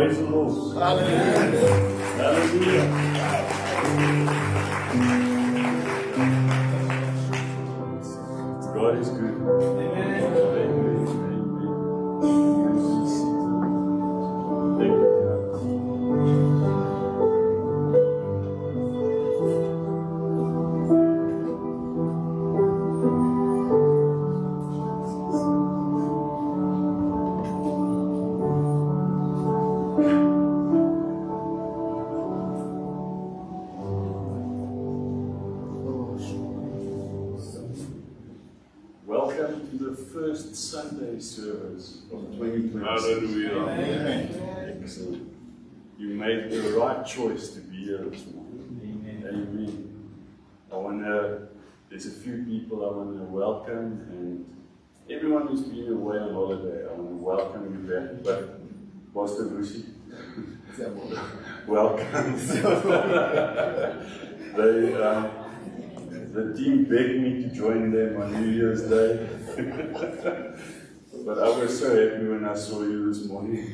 Praise the Lord. Hallelujah. Hallelujah. God is good. Amen. Amen. Thank you. Welcome to the first Sunday service of 2020. Hallelujah. Amen. Excellent. You made the right choice to be here this morning. Amen. There's a few people I want to welcome, and everyone who's been away on holiday, I want to welcome you back. But Pastor Lucy, welcome. The team begged me to join them on New Year's Day. But I was so happy when I saw you this morning.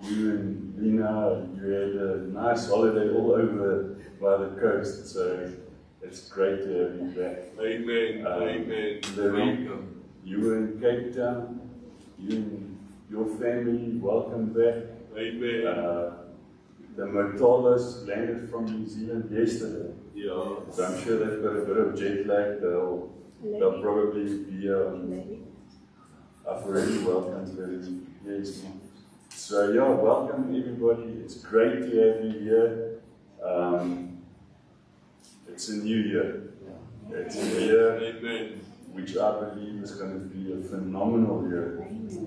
You and Lina, you had a nice holiday all over by the coast, so it's great to have you back. Amen. Amen. Welcome. You were in Cape Town. You and your family, welcome back. Amen. The Motalas landed from New Zealand yesterday. Yeah. So I'm sure they've got a bit of jet lag. They'll probably be here. I've already welcomed them. Yes. So yeah, welcome everybody. It's great to have you here. It's a new year. It's a year which I believe is going to be a phenomenal year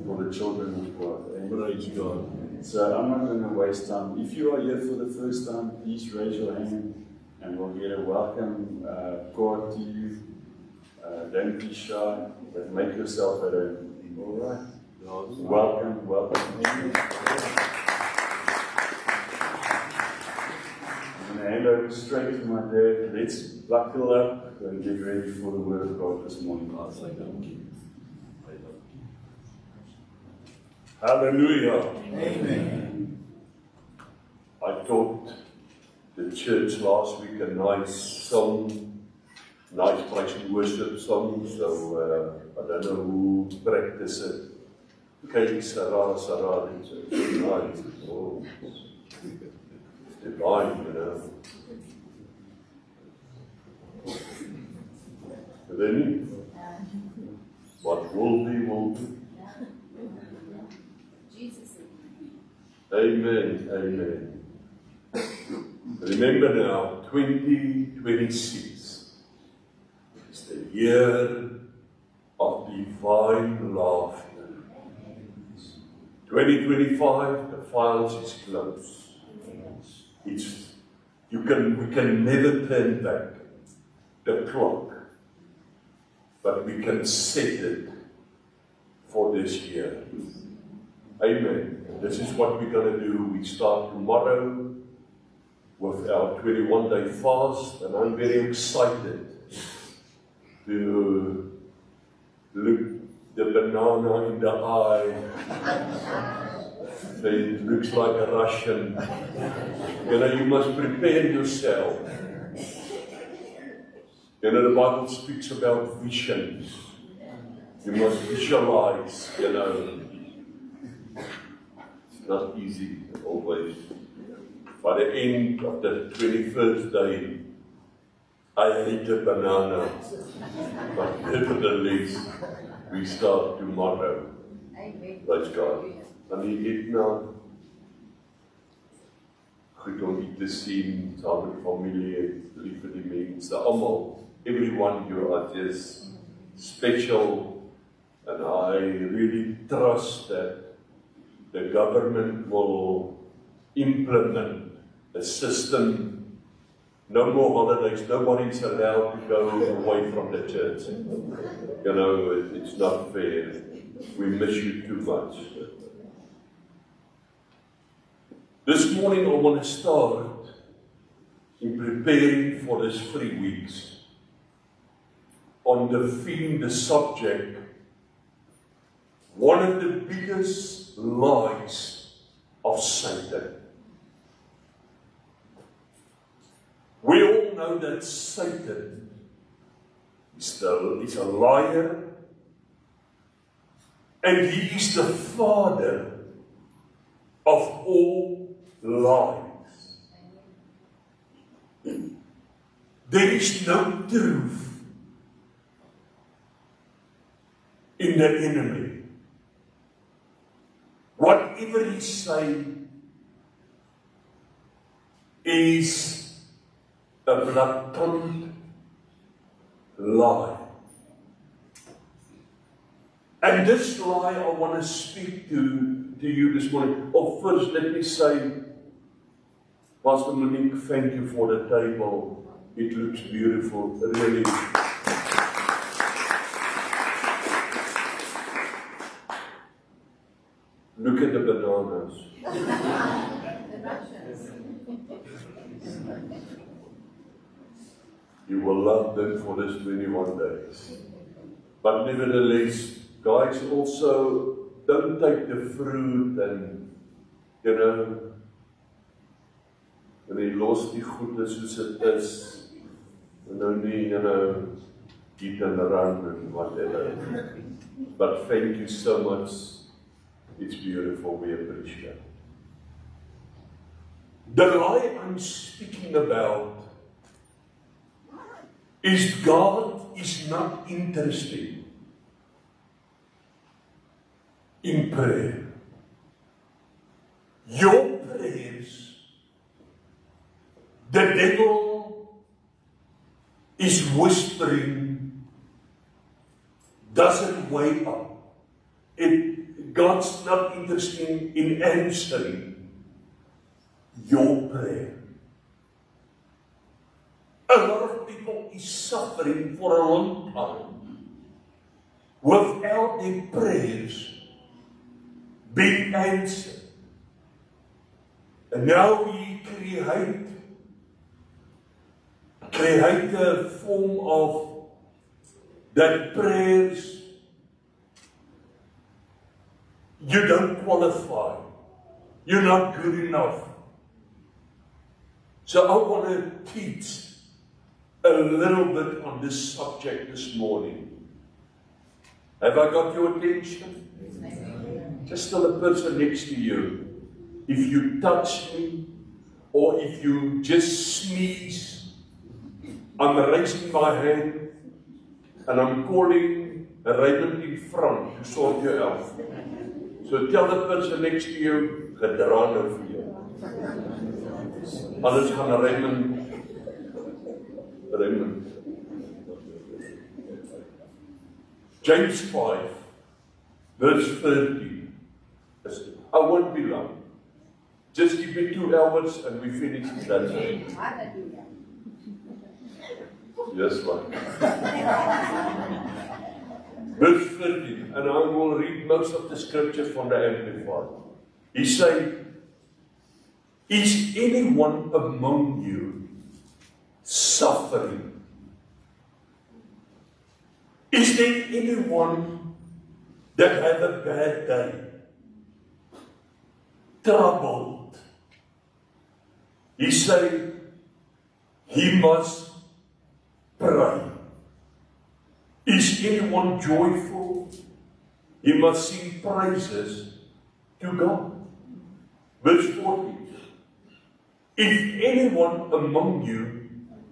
for the children of God. Praise God. So I'm not going to waste time. If you are here for the first time, please raise your hand and we'll get a welcome card to you. Don't be shy, but make yourself at home. All right? Welcome, welcome. I'm going to hand over straight to my dad. Let's buckle up and get ready for the Word of God this morning. Hallelujah. Amen. I taught the church last week a nice song, nice praise and worship song, so I don't know who practiced it. Okay, Sarah, it's nice. Oh, it's divine, you know. But then, what will be, will be. Amen, amen. Remember now, 2026 is the year of divine laughter. 2025, the files is closed. We can never turn back the clock, but we can set it for this year. Amen. This is what we're going to do. We start tomorrow with our 21-day fast, and I'm very excited to look the banana in the eye. It looks like a Russian. You know, you must prepare yourself. You know, the Bible speaks about visions. You must visualize, you know. It's not easy always. By the end of the 21st day, I ate a banana. But nevertheless, we start tomorrow. Praise God. Dan die het nou goed om u te sien, saam met familie, lief vir die mense, almal, everyone, you are just special, and I really trust that the government will implement a system. No more holidays, nobody's allowed to go away from the church. You know, it's not fair. We miss you too much. This morning I want to start in preparing for this 3 weeks on the theme, the subject, one of the biggest lies of Satan. We all know that Satan is a liar, and he is the father of all lies. There is no truth in the enemy. Whatever he says is a blatant lie. And this lie I want to speak to you this morning. Oh, first let me say, Pastor Monique, thank you for the table. It looks beautiful, really. Look at the bananas. You will love them for this 21 days. But nevertheless, guys, also don't take the fruit and, en jy los die goede soos het is, en nou nie, eat and run and whatever. But thank you so much. It's beautiful, we appreciate it. The lie I'm speaking about is God is not interested in prayer. Your prayers, the devil is whispering, doesn't wake up. God's not interested in answering your prayer. A lot of people is suffering for a long time without their prayers being answered. And now we create a form of that prayers you don't qualify. You're not good enough. So I want to teach a little bit on this subject this morning. Have I got your attention? Just tell the person next to you, if you touch me, or if you just sneeze, I'm raising my hand, and I'm calling Raymond in front to sort you out. So tell the person next to you, gedra nou vir jou. Anders gaan Raymond. James 5, verse 13. I won't be long. Just give me 2 hours and we finish that. Yes, Lord. Verse 13, and I will read most of the scriptures from the Amplified. He said, is anyone among you suffering? Is there anyone that had a bad day? Troubled? He said, he must pray. Is anyone joyful? He must sing praises to God. Verse 14. If anyone among you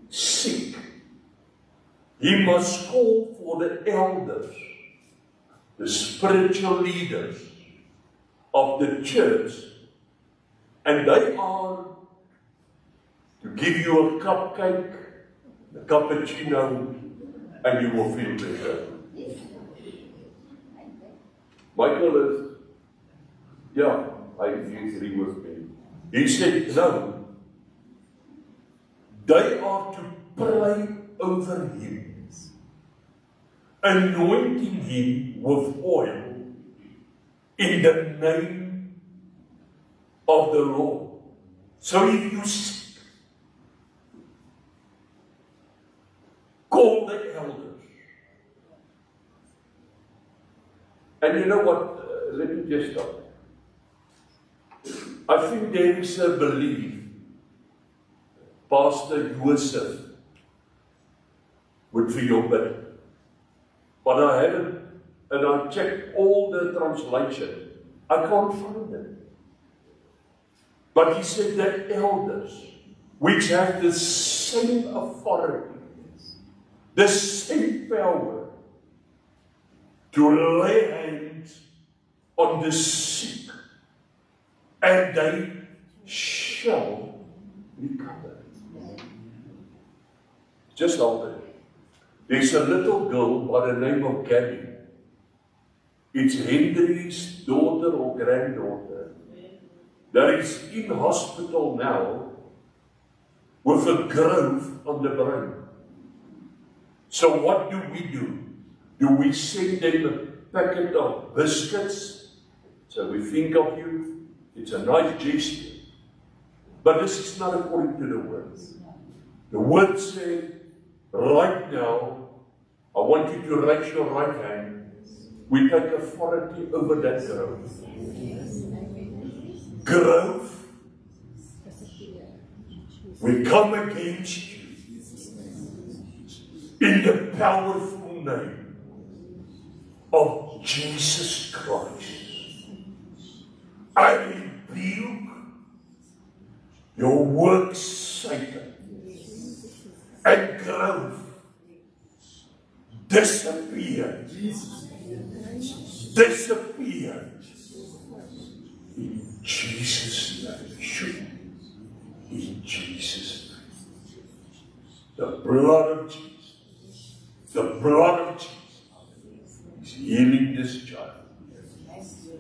sick, he must call for the elders, the spiritual leaders of the church, and they are to give you a cupcake, a cappuccino, and you will feel better. Michael is, yeah, I agree with me. He said, no, they are to pray over him, anointing him with oil in the name of the Lord. So if you sick, call the elders And you know what? Let me just stop. I think there is a belief Pastor Joseph would vir jou bid. But I haven't, and I checked all the translation. I can't find it. But he said that elders, which have the same authority, the same power, to lay hands on the sick, and they shall recover. Just hold it. There's a little girl by the name of Gabby. It's Henry's daughter or granddaughter that is in hospital now with a growth on the brain. So what do? Do we send them a packet of biscuits? So we think of you. It's a nice gesture. But this is not according to the word. The word says, right now, I want you to raise your right hand. We take authority over that growth. Growth. We come against you in the powerful name of Jesus Christ. I rebuke your works, Satan, and growth. Disappear. Disappear. In Jesus' name. In Jesus' name. The blood of Jesus. The blood of Jesus is healing this child.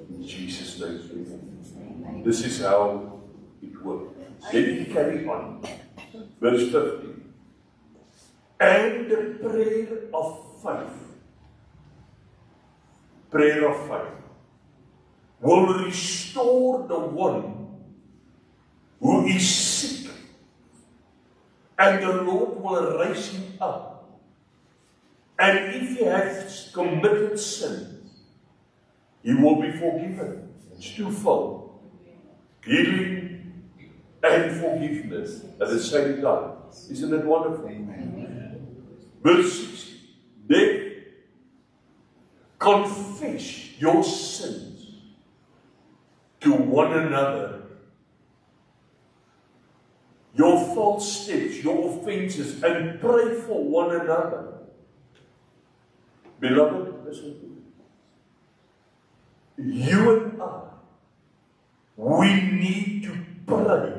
In Jesus' name. This is how it works. Then he carry on. Verse 15. And the prayer of faith. Prayer of faith will restore the one who is sick, and the Lord will raise him up. And if he has committed sin, he will be forgiven. It's twofold. Healing and forgiveness at the same time. Isn't it wonderful? Verse 16. Then confess your sins to one another. Your false steps, your offenses, and pray for one another. Beloved, listen to me. You and I, we need to pray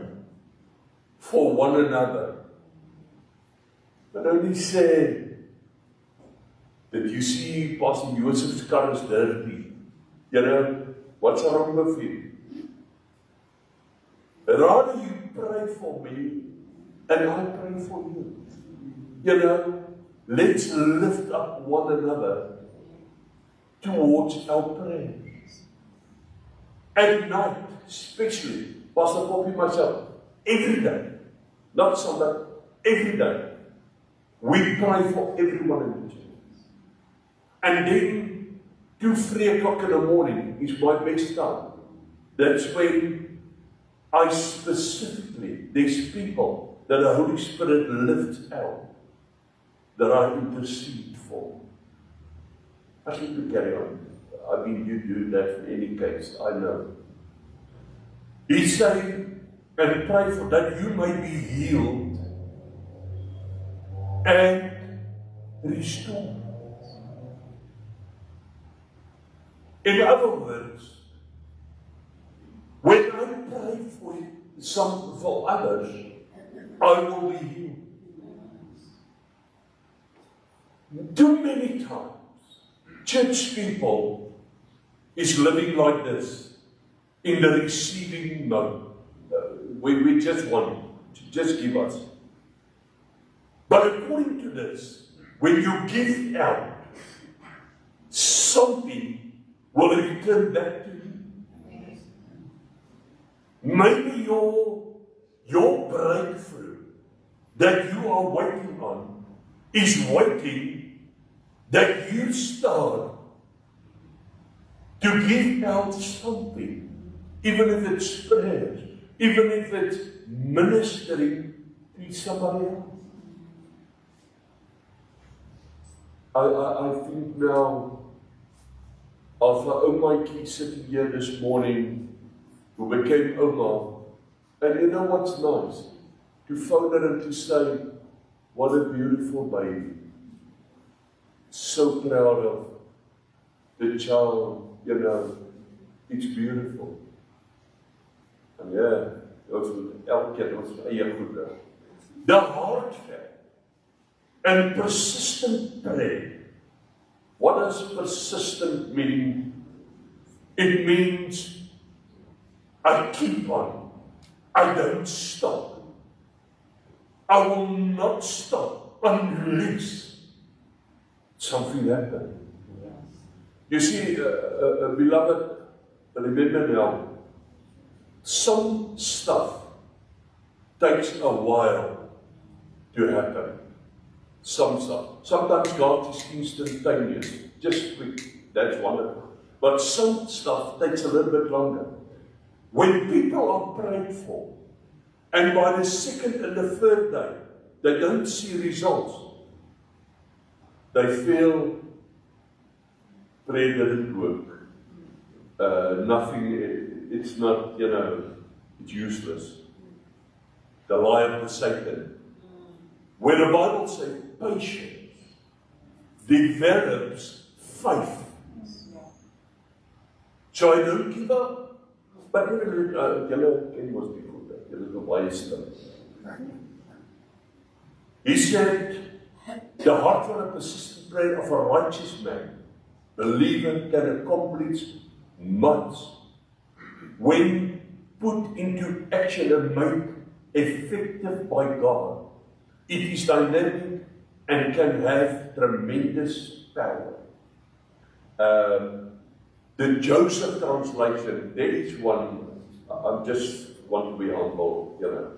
for one another. But only say that you see Pastor Joseph's car is dirty. You know, what's wrong with you? Rather you pray for me and I pray for you. You know, let's lift up one another towards our prayers. At night, especially, Pastor Poppy and myself, every day, not Sunday, every day, we pray for everyone in the church. And then, 2-3 o'clock in the morning is my best time. That's when I specifically, there's people that the Holy Spirit lifts out that I intercede for. I think we carry on. I mean, you do that in any case, I know. He's saying, and pray for that you may be healed and restored. In other words, when I pray for others, I will be healed. Too many times, church people is living like this, in the receiving mode. We just want to just give us. But according to this, when you give out, something will return back to you. Maybe your breakthrough that you are waiting on is waiting that you start to give out something, even if it's prayers, even if it's ministering to somebody else. I think now, of our Oumaatjie sitting here this morning, who became Oma, and you know what's nice? To phone her and to say, what a beautiful baby. So proud of the child, you know, it's beautiful. And yeah, elke keer ons eie goede. The heartfelt and persistent prayer. What does persistent mean? It means I keep on. I don't stop. I will not stop unless something happens. You see, beloved, remember now, some stuff takes a while to happen. Some stuff. Sometimes God is instantaneous, just quick. That's wonderful. But some stuff takes a little bit longer. When people are prayed for, and by the second and the third day, they don't see results, they feel prayer didn't work. Nothing, it's not, you know, it's useless. The lie of the Satan. Where the Bible says patience develops faith. So I don't give up. But you must be good. You know why is that? He said, the heart for a persistent prayer of a righteous man, believer, can accomplish much when put into action and made effective by God. It is dynamic and can have tremendous power. The Joseph translation, there is one, I just want to be humble, you know.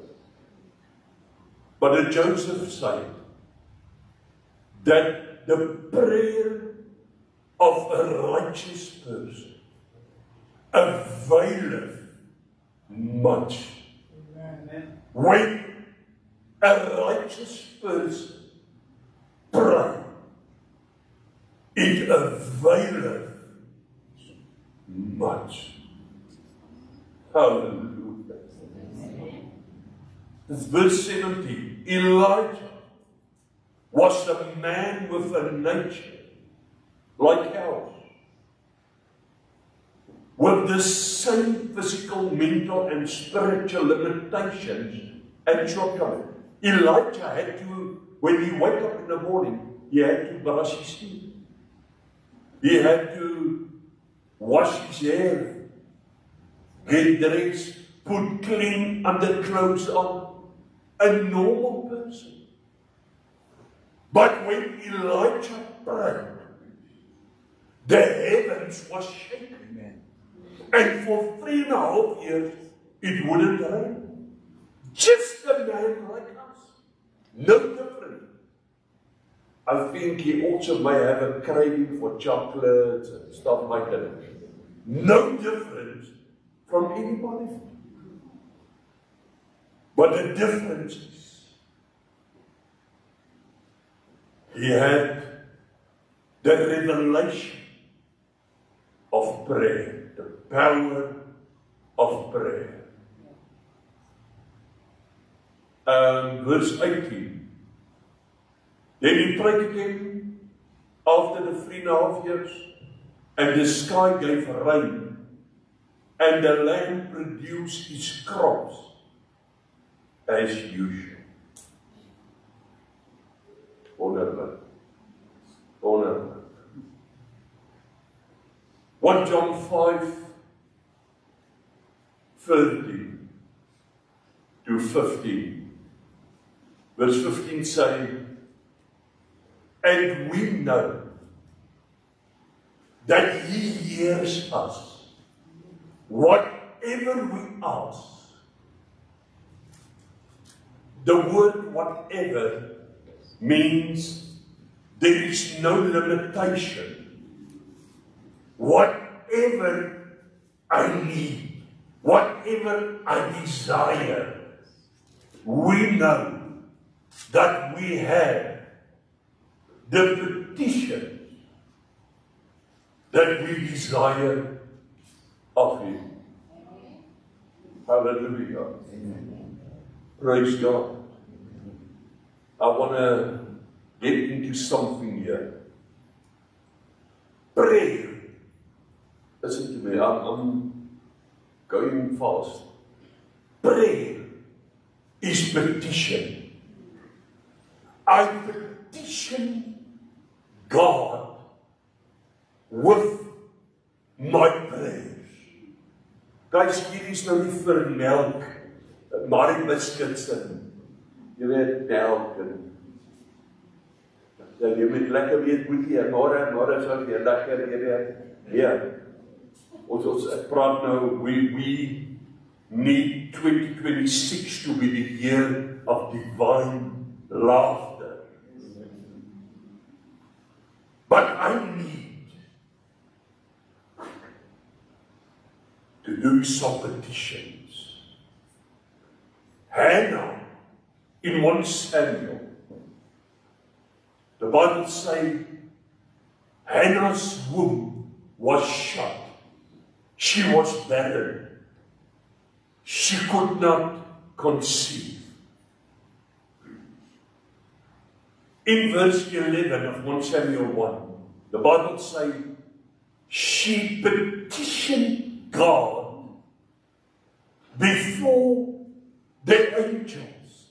But the Joseph said that the prayer of a righteous person availeth much. Amen. When a righteous person prays, it availeth much. Hallelujah. Verse 17. Elijah was a man with a nature like ours, with the same physical, mental, and spiritual limitations and shortcomings. Elijah had to, when he wake up in the morning, he had to brush his teeth. He had to wash his hair, get dressed, put clean underclothes on. A normal person. But when Elijah prayed, the heavens was shaken. And for 3.5 years, it wouldn't rain. Just a man like us. No different. I think he also may have a craving for chocolates and stuff like that. No difference from anybody. But the difference is, he had the revelation of prayer, the power of prayer. Verse 18. Then he prayed again after the 3.5 years, and the sky gave rain, and the land produced its crops as usual. Wonderful. Wonderful. 1 John 5:13 to 15. Verse 15 saying, and we know that he hears us, whatever we ask. The word whatever means there is no limitation. Whatever whatever I need, whatever I desire, we know that we have the petition that we desire of Him. Hallelujah. Praise God. I want to get into something here. Prayer. Listen to me, I'm going fast. Prayer is petition. I petition God with my prayers. Guys, hier is nou nie vir melk, maar die biscuits en jy weet, melk en ja, jy moet lekker weet, boetie, en môre sal jy lekker, jy weet, ja. Ons praat nou, we need 2026 to be the year of divine laughter. But I need to do some petitions. Hannah, in 1 Samuel, the Bible says, Hannah's womb was shut. She was barren. She could not conceive. In verse 11 of 1 Samuel 1, the Bible says, she petitioned God before the angels.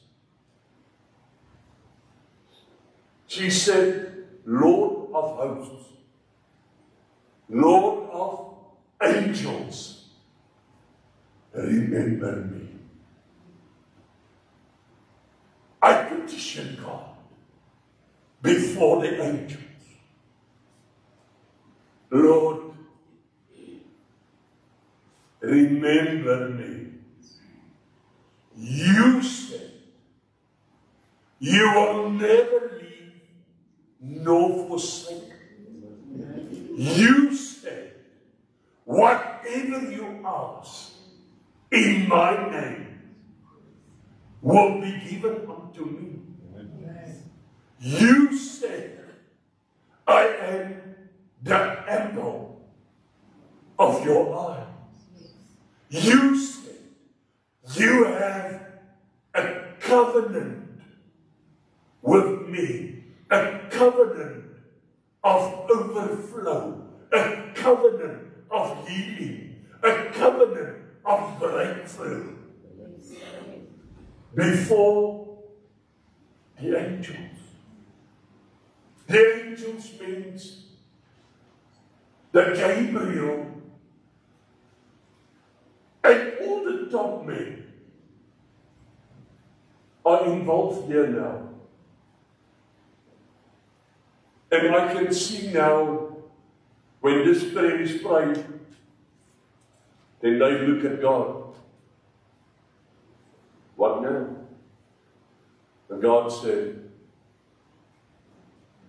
She said, Lord of hosts, Lord of angels, remember me. I petitioned God before the angels. Lord, remember me. You said, you will never leave nor forsake. You said, whatever you ask in my name will be given unto me. You said, I am the apple of your eye. You said, you have a covenant with me, a covenant of overflow, a covenant of healing, a covenant of breakthrough before the angels. The angels means that Gabriel and all the top men are involved here now. And I can see now, when this prayer is prayed, then they look at God. What now? And God said,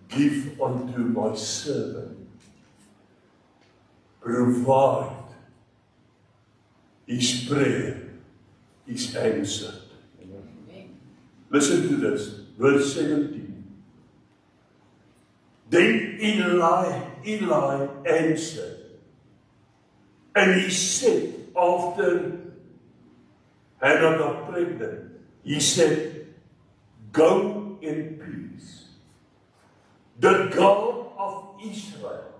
give unto my servant, provide his prayer is answered. Listen to this, verse 17. Then Eli answered, and he said, after Hannah got pregnant, he said, go in peace. The God of Israel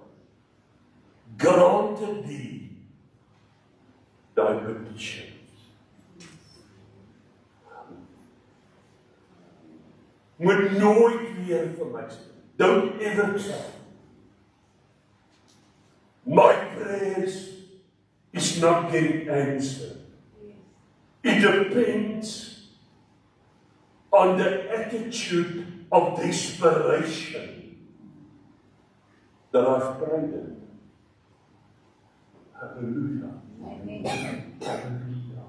granted thee thy petition. Moet nooit weer vir my sê. Don't ever say, my prayers is not getting answered. It depends on the attitude of desperation that I've prayed in. Hallelujah. Amen. Hallelujah.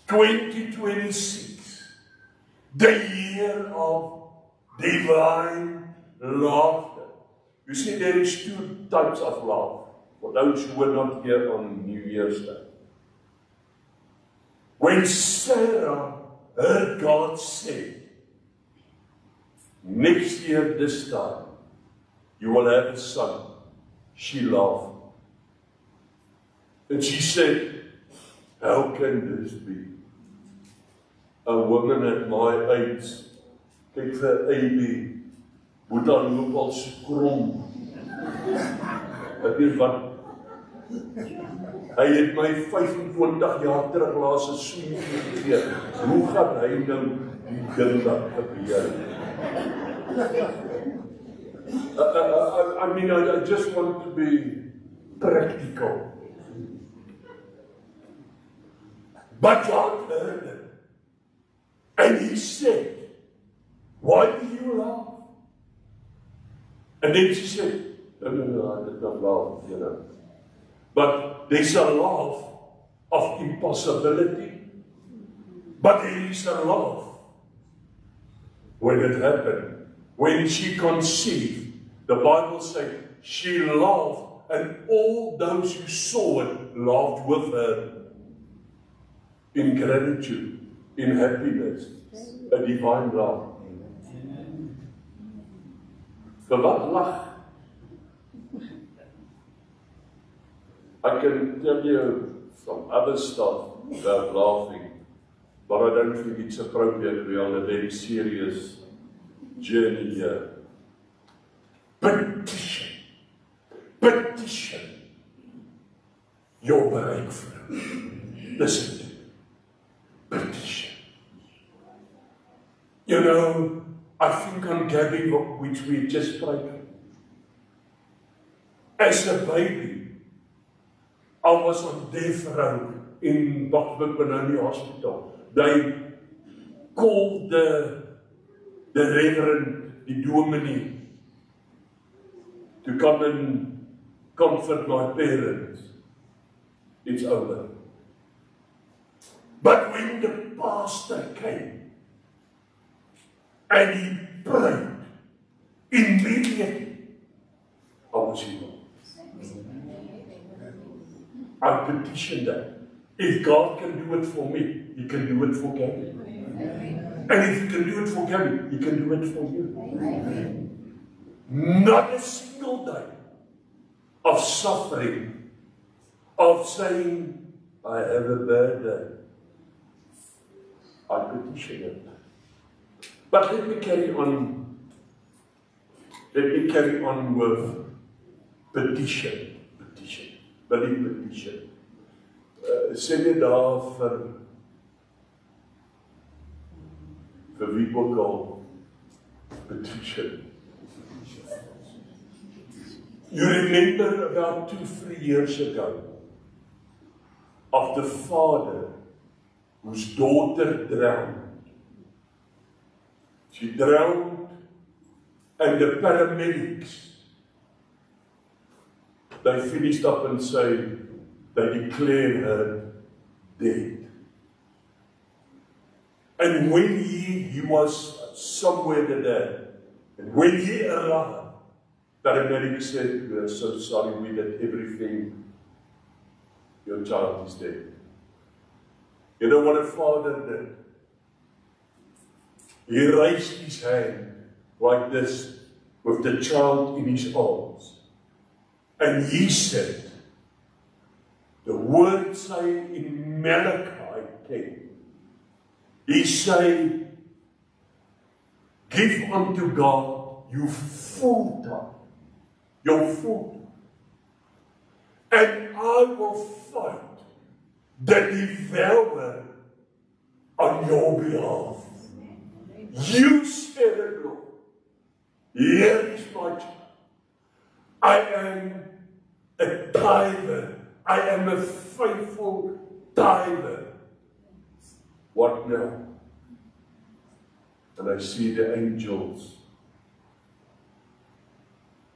2026, the year of divine laughter. You see, there is two types of love. For those who were not here on New Year's Day. When Sarah heard God say, next year this time, you will have a son, she laughed. And she said, how can this be? A woman at my age, kyk vir Abby, moet dan loop al so krom. Ek weet wat, hy het my 25 jaar terug laas 'n soentjie gegee. Hoe gaan hy nou die ding wat gebeur? I mean, I just want to be practical. But God heard it. And he said, why do you laugh? And then she said, no, I did not laugh, you know. But there's a laugh of impossibility. But there is a laugh when it happened. When she conceived, the Bible says she laughed, and all those who saw it laughed with her in gratitude, in happiness, a divine laugh. Vir wat lag? I can tell you some other stuff about laughing, but I don't think it's appropriate. We are on a very serious journey here. Petition. Petition your breakthrough. Listen to me. Petition. You know, I think on Gabby, which we just prayed. As a baby, I was on death row in Buckbeck Benoni Hospital. They called the reverend, the dominee, to come and comfort my parents. It's over. But when the pastor came and he prayed, immediately I was healed. I petitioned that. If God can do it for me, He can do it for Gabby. And if He can do it for Gabby, He can do it for you. Not a single day of suffering, of saying, I have a bad day. I petition it. But let me carry on. Let me carry on with petition. Believe petition. Sê jy daar vir wie ook al petition. You remember about 2-3 years ago of the father whose daughter drowned. She drowned and the paramedics, they finished up and say they declared her dead. And when he was somewhere there, and when he arrived, the paramedic said, we are so sorry, we did everything, your child is dead. You know what a father did? He raised his hand like this with the child in his arms. And he said, the word say in Malachi 10, he said, give unto God you full time, your full time, and I will fight the devourer on your behalf. You said it, Lord. Here is my child. I am a tither. I am a faithful tither. What now? And I see the angels.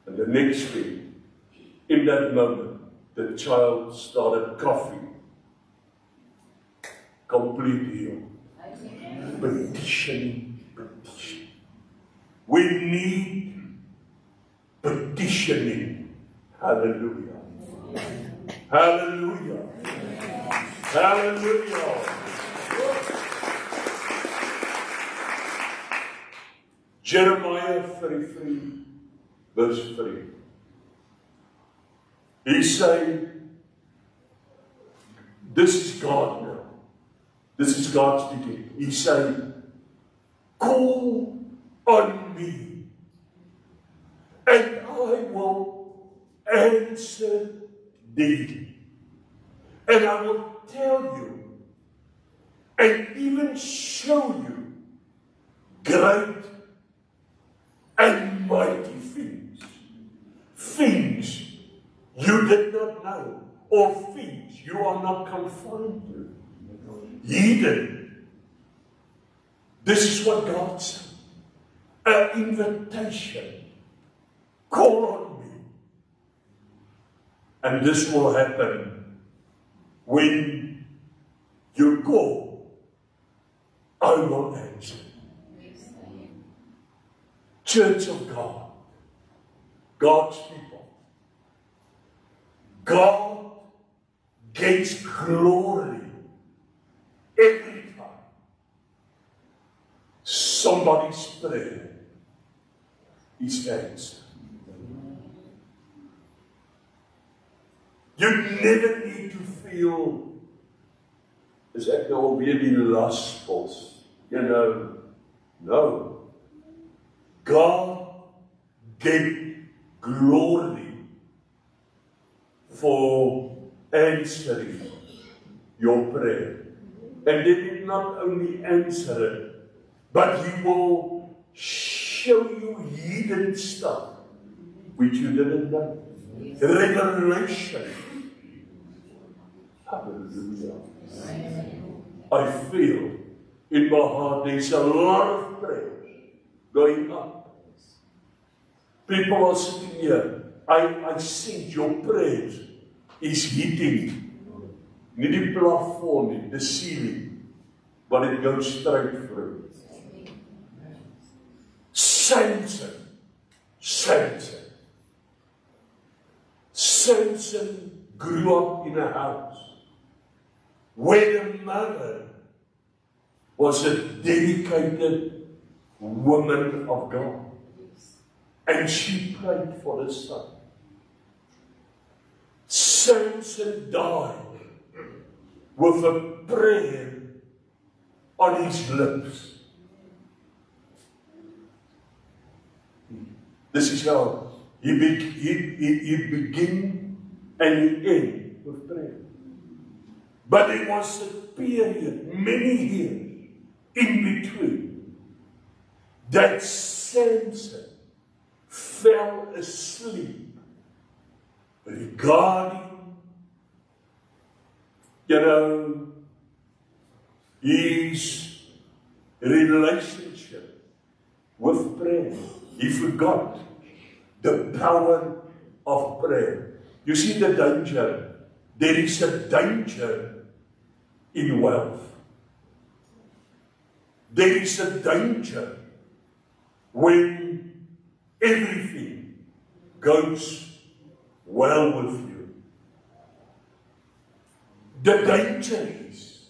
And the next thing, in that moment, the child started coughing. Complete healed. Petition. We need petitioning. Hallelujah. Hallelujah. Hallelujah. Jeremiah 33, verse 3. He said, this is God now. This is God speaking. He said, call on me, and I will answer thee. And I will tell you, and even show you, great and mighty things. Things you did not know, or things you are not confined to. Hidden. This is what God said. An invitation. Call on me. And this will happen when you call. I will answer. Church of God. God's people. God gets glory every time somebody's prayer is answered. You never need to feel as ek nou alweer die lastpos. No. God gave glory for answering your prayer. And He did not only answer it, but He will show you hidden stuff which you didn't know. Revelation. Hallelujah. I feel in my heart there's a lot of prayers going up. People are sitting here. I sense your prayers is hitting nie die plafon nie, the ceiling, but it goes straight through. Samson grew up in a house where the mother was a dedicated woman of God. And she prayed for the son. Samson died with a prayer on his lips. This is how he begin and he end with prayer. But there was a period, many years, in between, that Samson fell asleep regarding, his relationship with prayer. He forgot the power of prayer. You see the danger. There is a danger in wealth. There is a danger when everything goes well with you. The danger is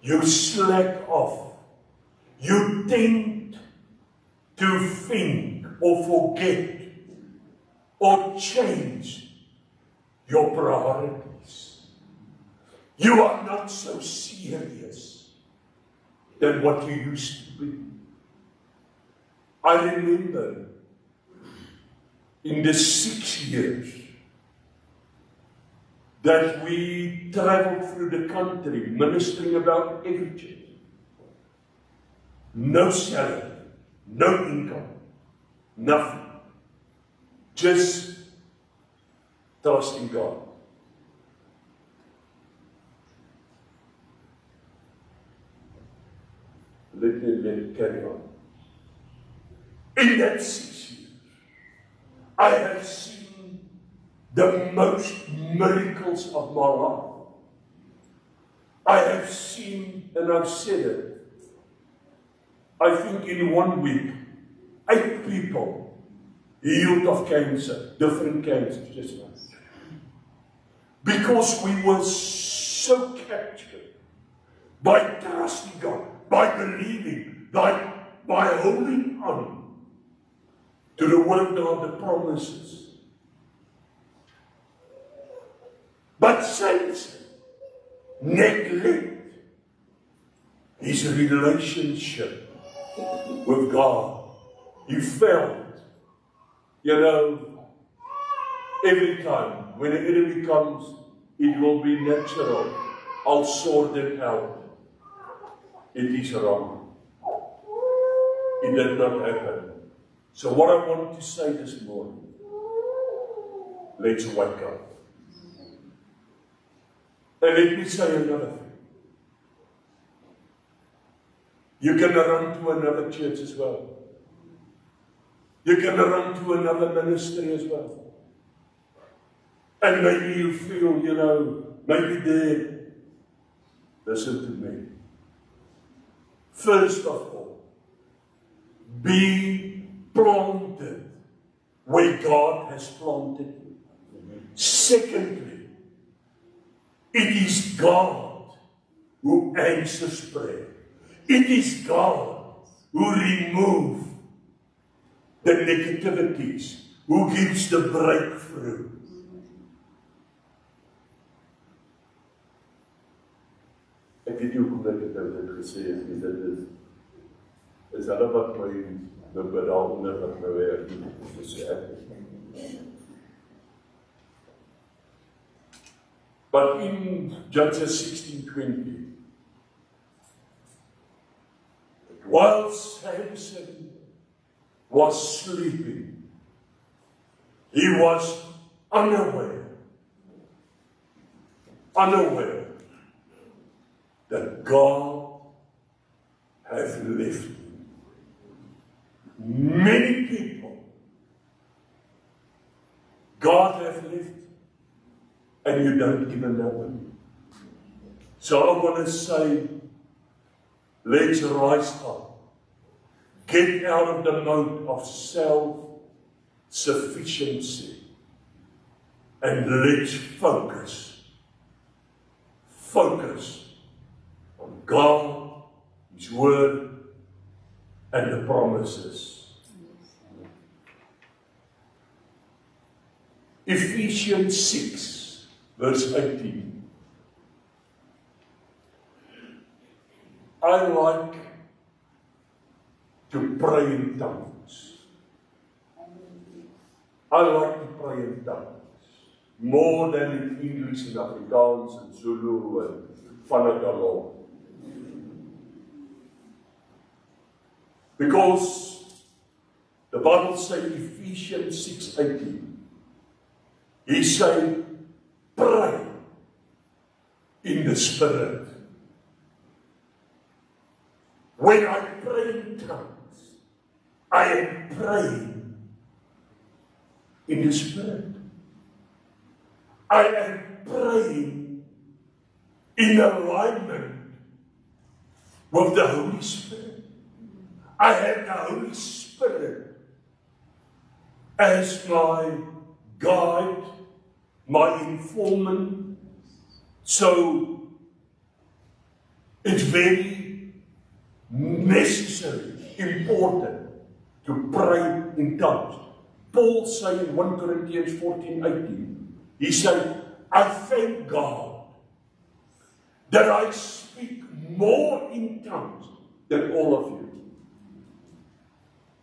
you slack off. You tend to think or forget or change your priorities. You are not so serious than what you used to be. I remember in the 6 years that we traveled through the country ministering about everything. No salary, no income, nothing. Just trusting God. Let me carry on. In that 6 years, I have seen the most miracles of my life. I have seen, and I've said it, I think in 1 week, 8 people healed of cancer, different cancers, just one. Because we were so captured by trusting God, by believing, by holding on to the word of God, the promises. But Samson neglect his relationship with God. He felt, every time when the enemy comes, it will be natural. I'll sort it out. It is wrong. It did not happen. So what I want to say this morning, let's wake up. And let me say another thing. You can run to another church as well. You can run to another ministry as well. And maybe you feel, maybe there. Listen to me. First of all, be planted where God has planted you. Secondly, it is God who answers prayer. It is God who removes the negativities, who gives the breakthrough. Ek weet nie hoekom ek dit gesê het nie, dit is hulle wat my daaronder wat my werk gesê het. But in Judges 16:20, while Samson was sleeping, he was unaware that God has left him. Many people, God has left, and you don't even know it. So I want to say, let's rise up. Get out of the mode of self-sufficiency. And let's focus on God, His Word, and the promises. Ephesians 6, verse 18. I like to pray in tongues. I like to pray in tongues. More than in English and Afrikaans and Zulu and Fanagalo. Because the Bible says, Ephesians 6:18, he said, pray in the Spirit. When I pray in tongues, I am praying in the Spirit. I am praying in alignment with the Holy Spirit. I have the Holy Spirit as my guide, my informant. So it's very necessary, important to pray in tongues. Paul said in 1 Corinthians 14:18, he said, I thank God that I speak more in tongues than all of you.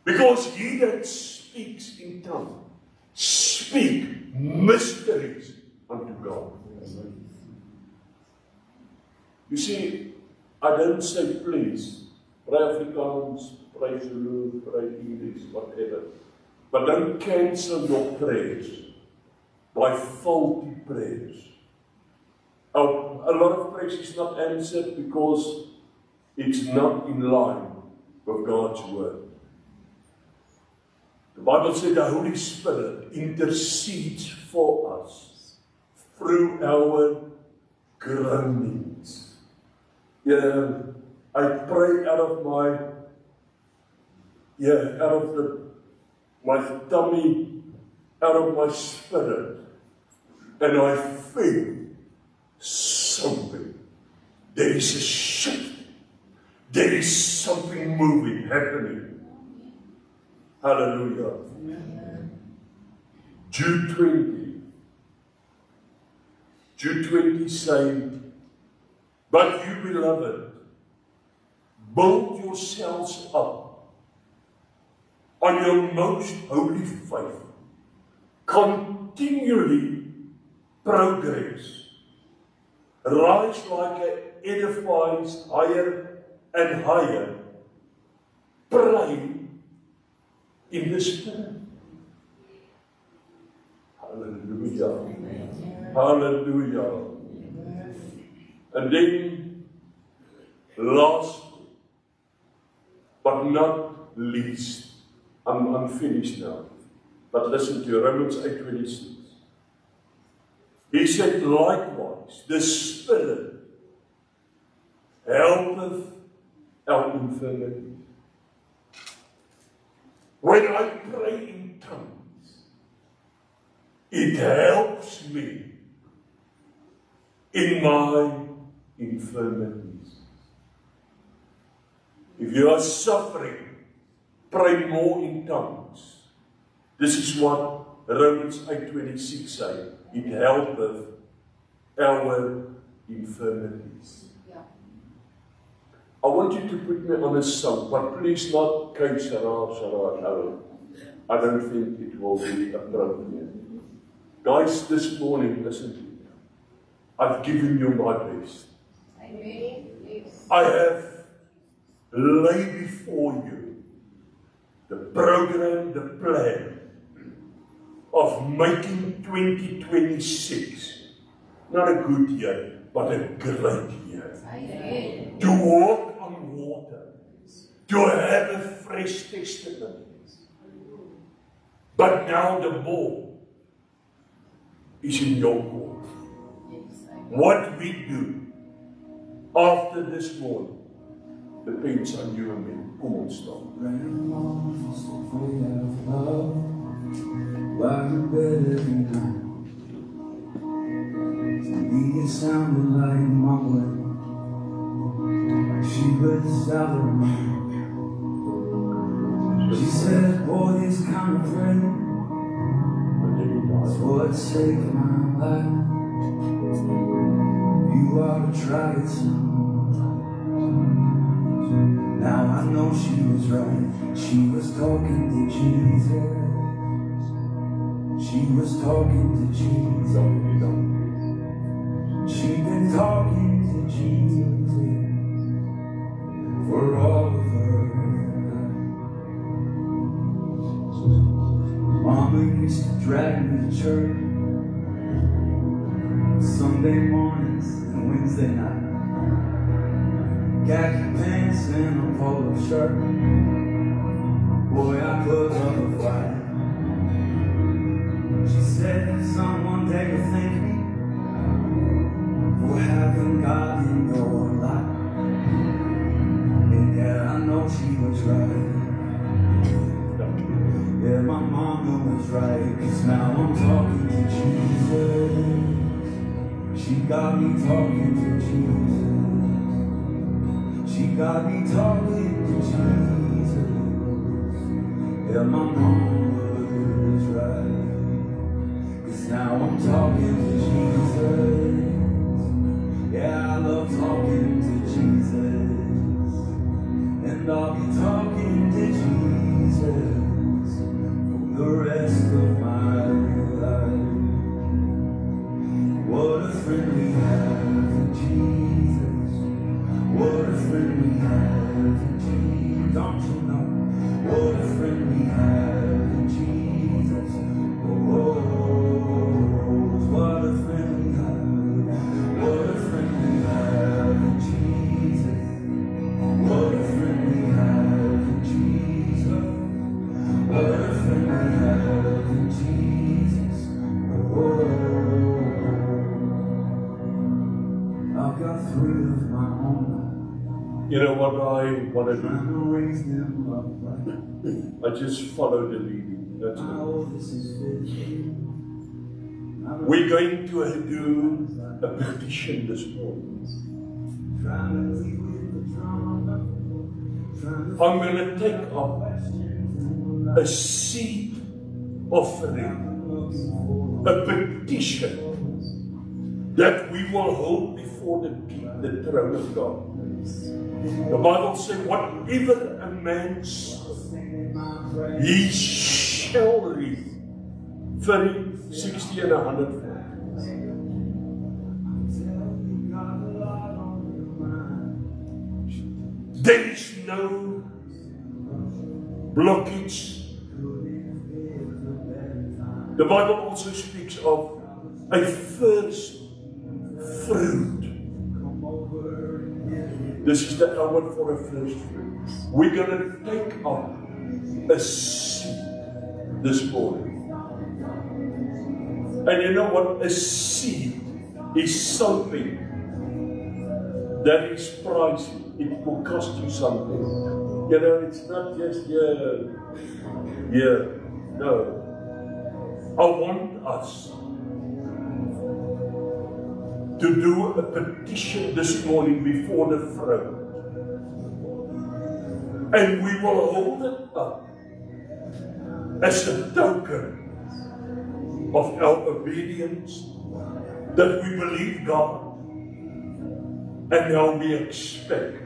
Because he that speaks in tongues speak mysteries unto God. You see, I don't say please, pray Afrikaans, pray Zulu, pray English, whatever. But don't cancel your prayers by faulty prayers. A lot of prayers is not answered because it's not in line with God's word. The Bible said the Holy Spirit intercedes for us through our groanings. I pray out of my tummy out of my spirit, and I feel something. There is a shift. There is something moving, happening. Hallelujah. Jude 20. Jude 20 saying, but you beloved, build yourselves up on your most holy faith. Continually progress. Rise like an edifies higher and higher. Pray in the Spirit. Hallelujah. Amen. Hallelujah. Amen. And then, last but not least, I'm finished now. But listen to Romans 8:26. He said, likewise, the Spirit helpeth our infirmity. When I pray in tongues, it helps me in my infirmities. If you are suffering, pray more in tongues. This is what Romans 8:26 says. It helpeth our infirmities. Yeah. I want you to put me on a song, but please not K Sarah, Sarah. I don't think it will be appropriate. Guys, this morning, listen to me. I've given you my best. I have laid before you the program, the plan of making 2026 not a good year, but a great year. Amen. To walk on water, to have a fresh testimony. But now the ball is in your court. What we do after this morning depends on you and me. Come on, stop. Why you better than that? To me it sounded like my way. She was out of mind. She said, boy, this kind of rain is what saved my life. You ought to try it sometime. Now I know she was right. She was talking to Jesus. She was talking to Jesus. She'd been talking to Jesus for all of her life. Mama used to drag me to church Sunday mornings and Wednesday night. Khaki pants and a polo shirt. Boy, I put up a fight. She said, son, one day you'll thank me for having God in your life. And yeah, I know she was right. Yeah, my mama was right, 'cause now I'm talking to Jesus. She got me talking to Jesus. She got me talking to Jesus. Yeah, my mama was right. Now I'm talking to Jesus. Yeah, I love talking to Jesus. And I'll be talking to Jesus for the rest of my life. What a friend we have in Jesus. What a friend we have in Jesus. Don't you know? What a friend we have in Jesus. Oh. What a friend we have. What a friend we have in Jesus. What a friend we have in Jesus. What a friend we have in Jesus. Oh, I've got 3 of my own. You know what I want to do? I just follow the leading. That's good. We're going to do a petition this morning. I'm going to take up a seed offering, a petition that we will hold before the throne of God. The Bible says, whatever a man sows, he shall reap 30, 60 and 100. There is no blockage. The Bible also speaks of a first fruit. This is the hour for a first fruit. We're going to take up a seed this morning. And you know what? A seed is something that is pricey. It will cost you something. You know, it's not just no. I want us to do a petition this morning before the throne. And we will hold it up as a token of our obedience, that we believe God, and now we expect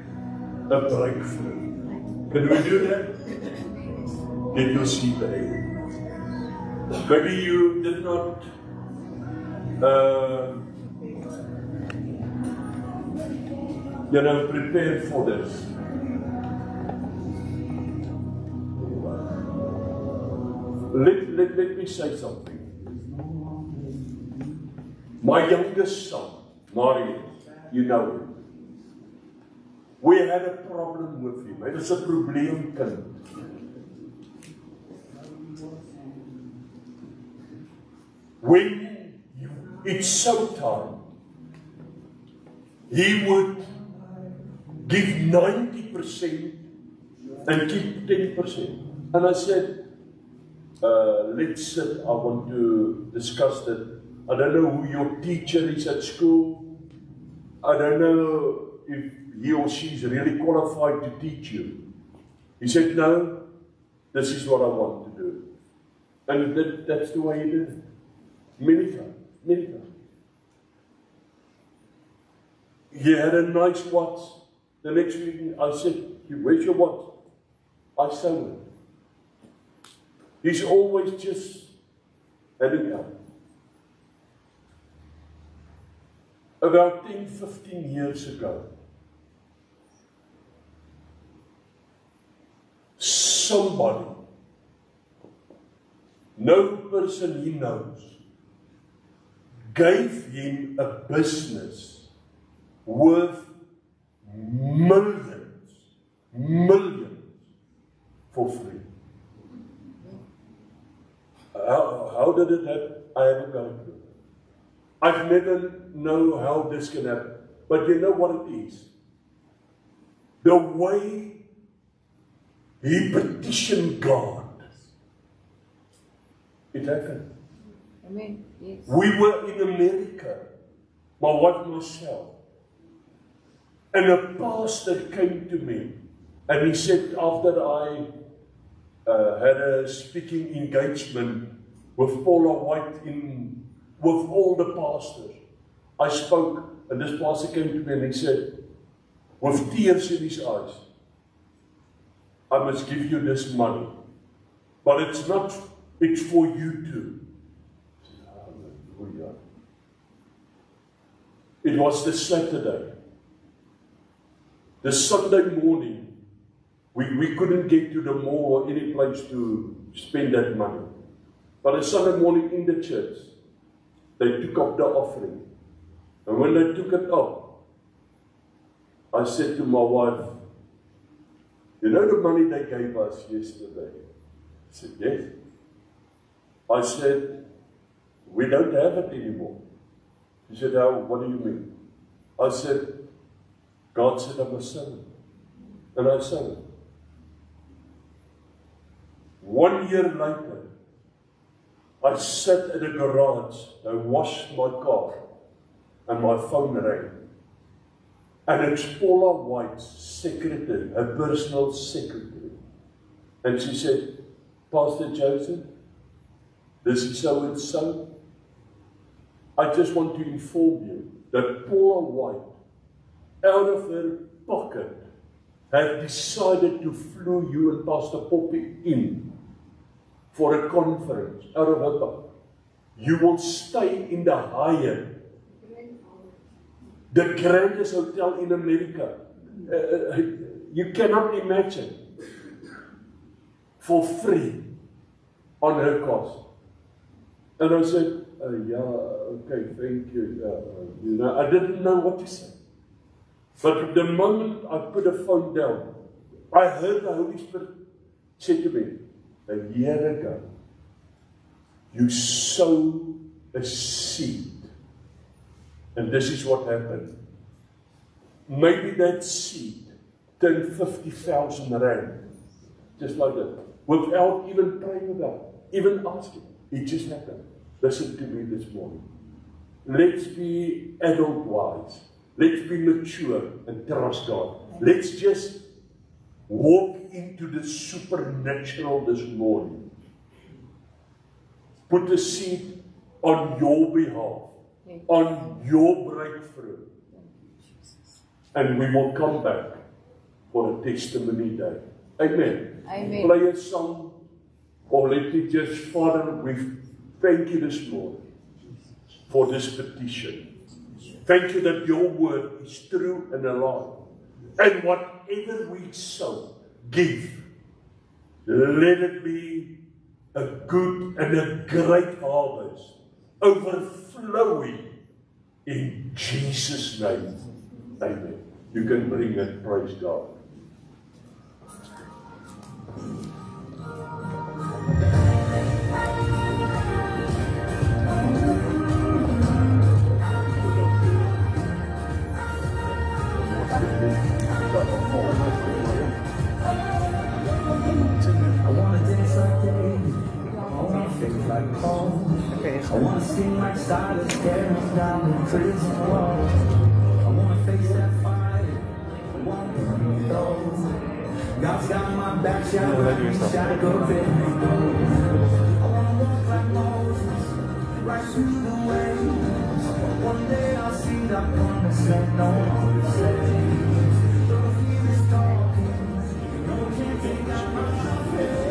a breakthrough. Can we do that? Get your seat there. Maybe you did not prepare for this. Let me say something. My youngest son, Mario, you know him. We had a problem with him. It is a probleemkind. When it's so time, he would give 90% and keep 10%. And I said, let's sit, I want to discuss that. I don't know who your teacher is at school. I don't know if he or she is really qualified to teach you. He said, no, this is what I want to do. And that's the way he did it. Many times. He had a nice watch. The next week I said, where's your watch? I sold it. He's always just heading out. About 10, 15 years ago, somebody, no person he knows, gave him a business worth millions for free. How did it happen? I haven't got a clue. I've never known how this can happen. But you know what it is? The way he petitioned God, it happened. Amen. Yes. We were in America, my wife and myself, and a pastor came to me and he said, after I had a speaking engagement with Paula White with all the pastors, I spoke, and this pastor came to me and he said, with tears in his eyes, I must give you this money, but it's for you too. Hallelujah. It was the Saturday. The Sunday morning, we couldn't get to the mall or any place to spend that money. But the Sunday morning in the church, they took up the offering. And when they took it up, I said to my wife, you know the money they gave us yesterday? She said, yes. I said, we don't have it anymore. She said, what do you mean? I said, God said I must sow it. And I sowed it. 1 year later, I sat in a garage, I washed my car, and my phone rang. And it's Paula White's secretary, her personal secretary. And she said, Pastor Joseph, this is so and so. I just want to inform you that Paula White, out of her pocket, had decided to flew you and Pastor Poppy in for a conference out of her pocket. You will stay in the Hyatt, the grandest hotel in America. You cannot imagine. For free on her cost. And I said, yeah, okay, thank you. You know, I didn't know what to say. But the moment I put the phone down, I heard the Holy Spirit say to me, a year ago, you sowed a seed. And this is what happened. Maybe that seed turned 50,000 rand. Just like that. Without even praying about it, even asking. It just happened. Listen to me this morning. Let's be adult-wise. Let's be mature and trust God. Let's just walk into the supernatural this morning. Put a seed on your behalf, on your breakthrough. And we will come back for a testimony day. Amen. Amen. Play a song, or let me just, Father, we thank you this morning for this petition. Thank you that your word is true and alive. And whatever we sow, give. Let it be a good and a great harvest, overflowing in Jesus' name. Amen. You can bring it, praise God. I want to sing like Silas, tearing down the prison wall. I want to face that fire. I want to bring it all. God's got my back, shackled every door. I want to walk like Moses, right through the waves. One day I'll see that promised land, no longer saved. Don't fear is talking, no can't take out my faith.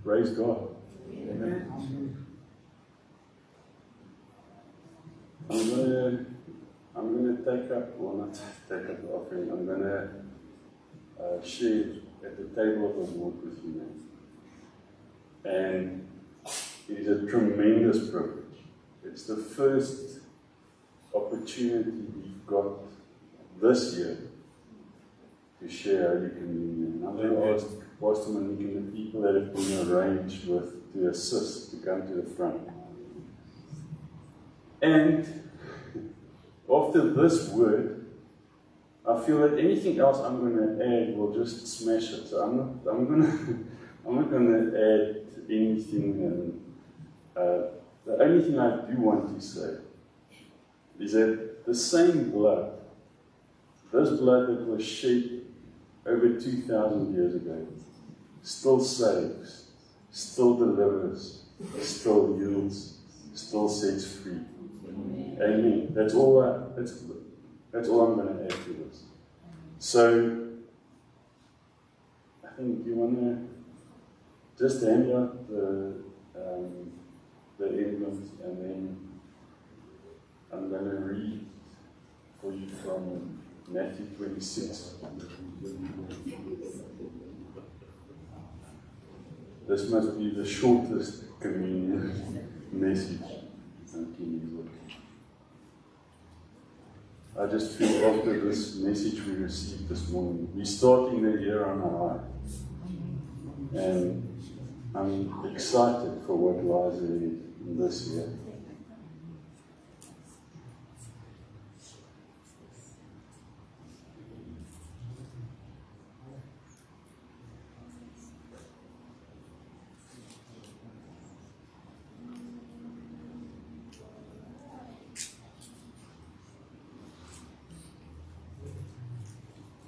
Praise God. Amen. I'm gonna take up, or not take up the offering. I'm gonna share at the table of the Lord with you. And it is a tremendous privilege. It's the first opportunity we've got this year to share Holy Communion. I'm going to ask Pastor Monique and the people that have been arranged with to assist to come to the front. And after this word, I feel that anything else I'm going to add will just smash it. So I'm not going to add anything. And the only thing I do want to say is that the same blood, this blood that was shed over 2,000 years ago, still saves, still delivers, still heals, still sets free. Amen. That's all I'm going to add to this. So, I think you want to just hand out the emblems, and then I'm going to read for you from Matthew 26. This must be the shortest communion message. I just feel after this message we received this morning, we're starting the year on a high. And I'm excited for what lies ahead in this year.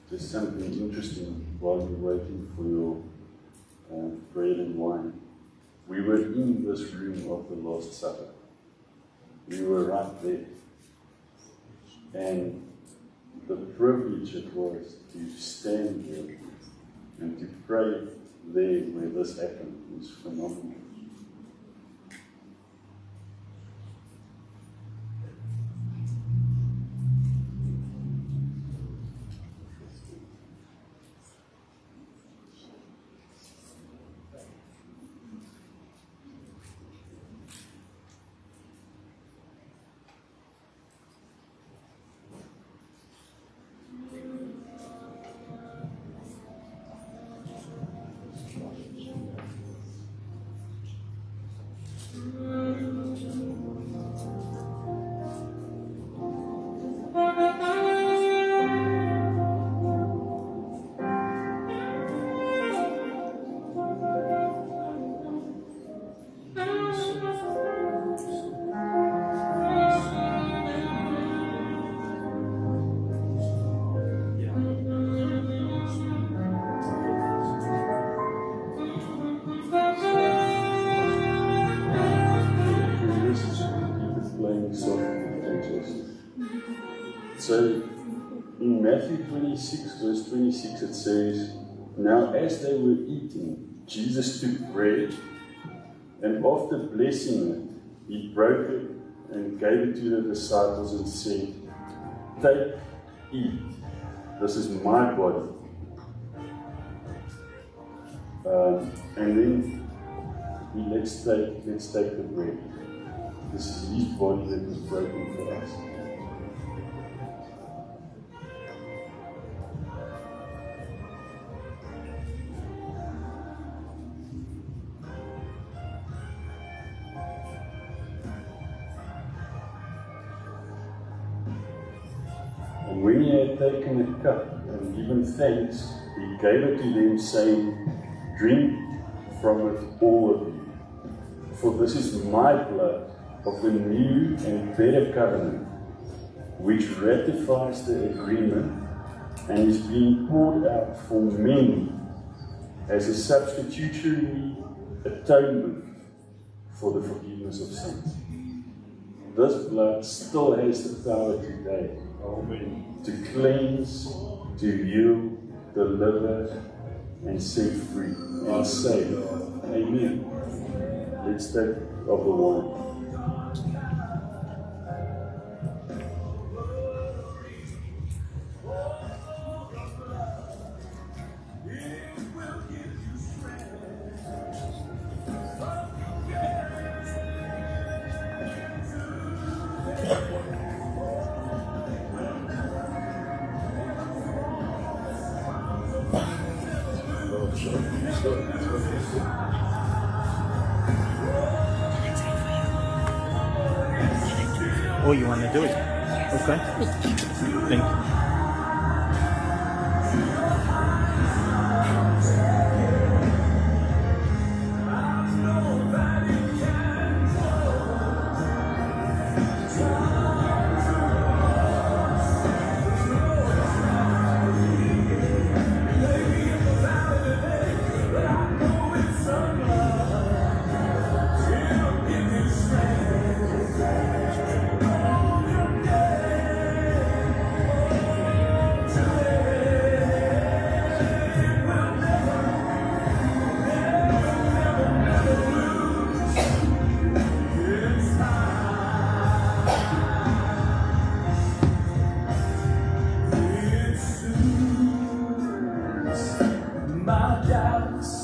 Just something interesting while you're waiting for your bread and wine. We were in this room of the Last Supper. We were right there. And the privilege it was to stand there and to pray there where this happened was phenomenal. So, in Matthew 26, verse 26, it says, "Now as they were eating, Jesus took bread, and after blessing it, he broke it and gave it to the disciples and said, 'Take, eat, this is my body.'" And then let's take the bread. This is his body that was broken for us. And when he had taken a cup and given thanks, he gave it to them, saying, "Drink from it, all of you, for this is my blood of the new and better covenant, which ratifies the agreement and is being poured out for many as a substitutionary atonement for the forgiveness of sins." This blood still has the power today to cleanse, to heal, deliver, and set free and save. Amen. Let's take of the wine. Oh, you want to do it? Okay. Thank you. My doubts